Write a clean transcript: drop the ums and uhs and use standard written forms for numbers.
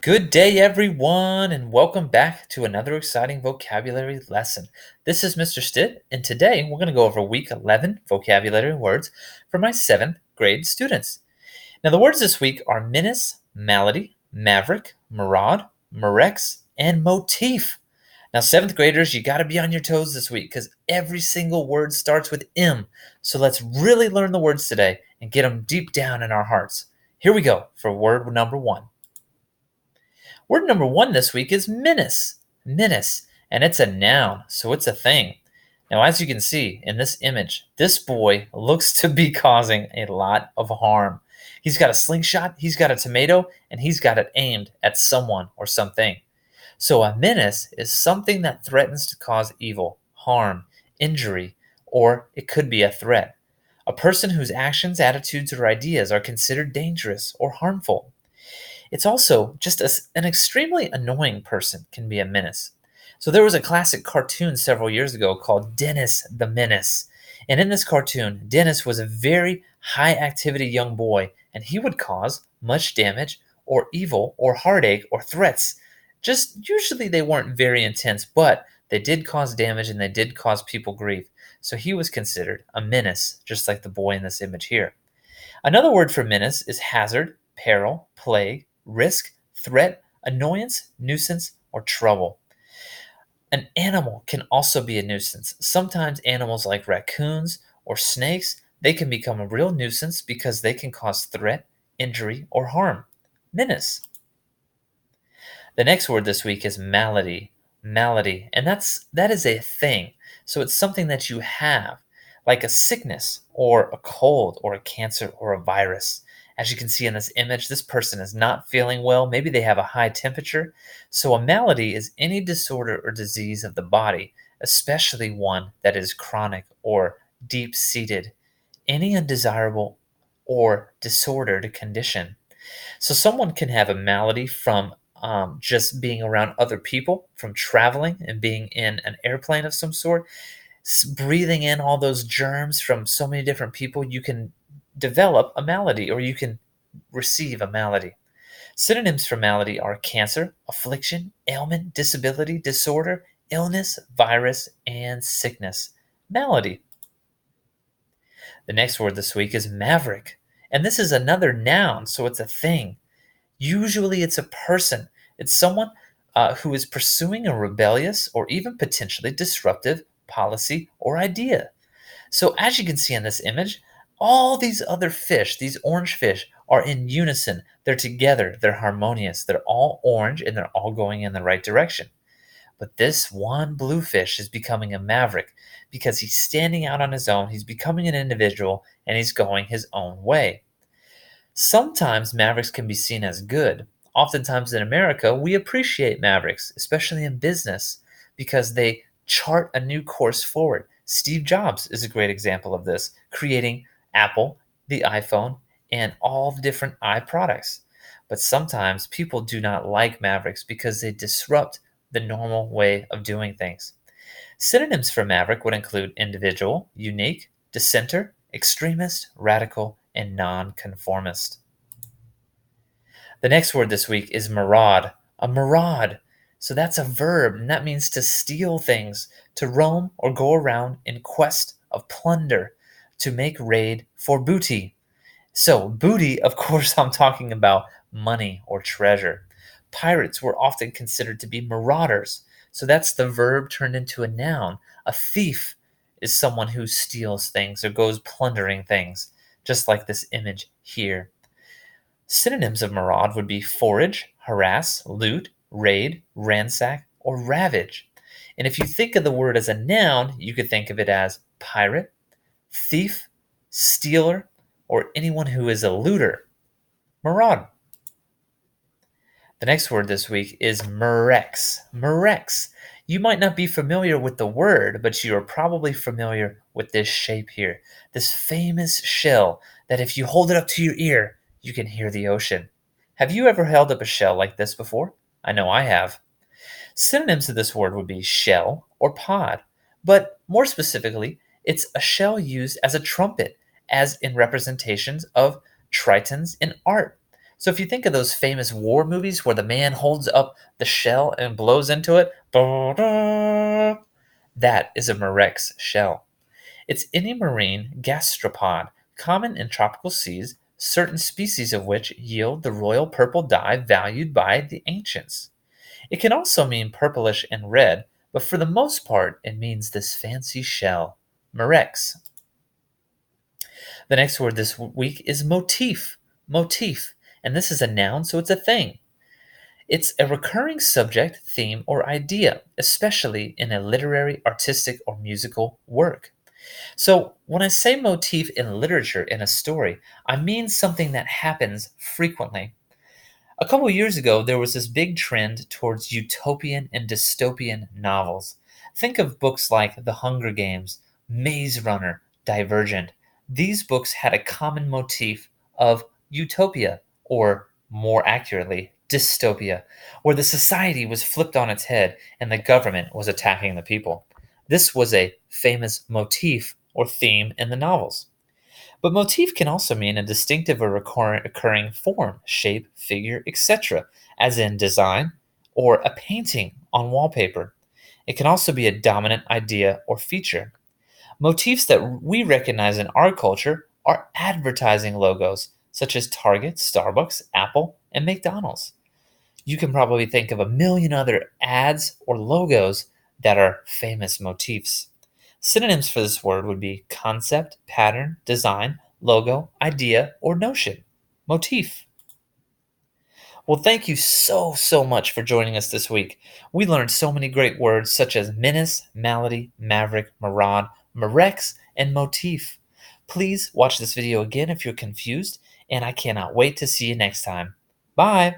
Good day, everyone, and welcome back to another exciting vocabulary lesson. This is Mr. Stitt, and today we're going to go over week 11 vocabulary words for my 7th grade students. Now, the words this week are Menace, Malady, Maverick, Murad, Murex, and Motif. Now, 7th graders, you got to be on your toes this week because every single word starts with M. So let's really learn the words today and get them deep down in our hearts. Here we go for word number 1. Word number 1 this week is menace. Menace. And it's a noun, so it's a thing. Now, as you can see in this image, this boy looks to be causing a lot of harm. He's got a slingshot, he's got a tomato, and he's got it aimed at someone or something. So, a menace is something that threatens to cause evil, harm, injury, or it could be a threat. A person whose actions, attitudes, or ideas are considered dangerous or harmful. It's also just an extremely annoying person can be a menace. So there was a classic cartoon several years ago called Dennis the Menace. And in this cartoon, Dennis was a very high activity young boy, and he would cause much damage or evil or heartache or threats. Just usually they weren't very intense, but they did cause damage and they did cause people grief. So he was considered a menace, just like the boy in this image here. Another word for menace is hazard, peril, plague, risk, threat, annoyance, nuisance, or trouble. An animal can also be a nuisance. Sometimes animals like raccoons or snakes, they can become a real nuisance because they can cause threat, injury, or harm. Menace. The next word this week is malady. Malady, and that is a thing. So it's something that you have, like a sickness or a cold or a cancer or a virus. As you can see in this image, this person is not feeling well. Maybe they have a high temperature. So a malady is any disorder or disease of the body, especially one that is chronic or deep-seated, any undesirable or disordered condition. So someone can have a malady from just being around other people, from traveling and being in an airplane of some sort, breathing in all those germs from so many different people. You can develop a malady or you can receive a malady. Synonyms for malady are cancer, affliction, ailment, disability, disorder, illness, virus, and sickness. Malady. The next word this week is maverick. And this is another noun, so it's a thing. Usually it's a person. It's someone who is pursuing a rebellious or even potentially disruptive policy or idea. So as you can see in this image, all these other fish, these orange fish, are in unison. They're together. They're harmonious. They're all orange and they're all going in the right direction. But this one blue fish is becoming a maverick because he's standing out on his own. He's becoming an individual and he's going his own way. Sometimes mavericks can be seen as good. Oftentimes in America, we appreciate mavericks, especially in business, because they chart a new course forward. Steve Jobs is a great example of this, creating Apple, the iPhone, and all the different products. But sometimes people do not like mavericks because they disrupt the normal way of doing things. Synonyms for maverick would include individual, unique, dissenter, extremist, radical, and nonconformist. The next word this week is Murad. A Murad. So that's a verb, and that means to steal things, to roam or go around in quest of plunder, to make raid for booty. So, booty, of course, I'm talking about money or treasure. Pirates were often considered to be marauders. So that's the verb turned into a noun. A thief is someone who steals things or goes plundering things, just like this image here. Synonyms of maraud would be forage, harass, loot, raid, ransack, or ravage. And if you think of the word as a noun, you could think of it as pirate, thief, stealer, or anyone who is a looter. Maraud. The next word this week is Murex. Murex. You might not be familiar with the word, but you are probably familiar with this shape here. This famous shell that if you hold it up to your ear, you can hear the ocean. Have you ever held up a shell like this before? I know I have. Synonyms of this word would be shell or pod, but more specifically, it's a shell used as a trumpet, as in representations of tritons in art. So if you think of those famous war movies where the man holds up the shell and blows into it, that is a Murex shell. It's any marine gastropod, common in tropical seas, certain species of which yield the royal purple dye valued by the ancients. It can also mean purplish and red, but for the most part, it means this fancy shell. Murex. The next word this week is motif. Motif. And this is a noun, so it's a thing. It's a recurring subject, theme, or idea, especially in a literary, artistic, or musical work. So, when I say motif in literature in a story, I mean something that happens frequently. A couple years ago, there was this big trend towards utopian and dystopian novels. Think of books like The Hunger Games, Maze Runner, Divergent. These books had a common motif of utopia, or more accurately, dystopia, where the society was flipped on its head and the government was attacking the people. This was a famous motif or theme in the novels. But motif can also mean a distinctive or occurring form, shape, figure, etc., as in design or a painting on wallpaper. It can also be a dominant idea or feature. Motifs that we recognize in our culture are advertising logos, such as Target, Starbucks, Apple, and McDonald's. You can probably think of a million other ads or logos that are famous motifs. Synonyms for this word would be concept, pattern, design, logo, idea, or notion. Motif. Well, thank you so much for joining us this week. We learned so many great words such as menace, malady, maverick, Murad, Murex, and motif. Please watch this video again if you're confused, and I cannot wait to see you next time. Bye!